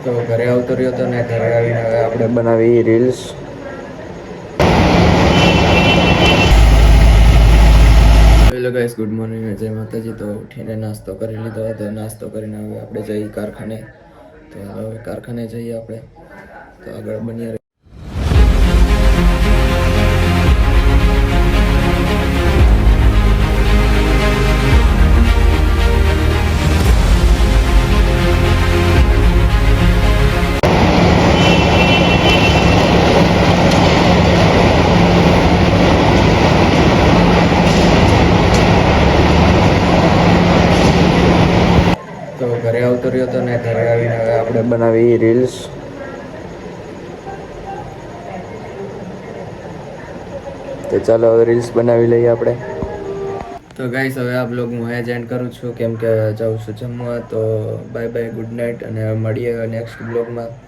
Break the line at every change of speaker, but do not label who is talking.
તો ઘરે આવતો રહ્યો હતો ને ઘરે આવીને હવે આપણે બનાવી reels. Hello guys, good morning, જય માતાજી. તો ઉઠીને નાસ્તો કરી લીધો હતો. નાસ્તો કરીને હવે આપણે જઈએ કારખાને. તો હવે કારખાને જઈએ આપણે. તો આગળ બન્યા. તો ઘરે આવતો રહ્યો હતો ને ઘરે આવીને હવે આપણે બનાવી રીલ્સ. તો ચાલો હવે રીલ્સ બનાવી લઈએ આપણે. તો ગાઈસ, હવે આ બ્લોગ હું અહીંયા જ એન્ડ કરું છું, કેમ કે જાઉં છું જમવા. તો બાય બાય, ગુડ નાઇટ, અને મળીએ નેક્સ્ટ બ્લોગમાં.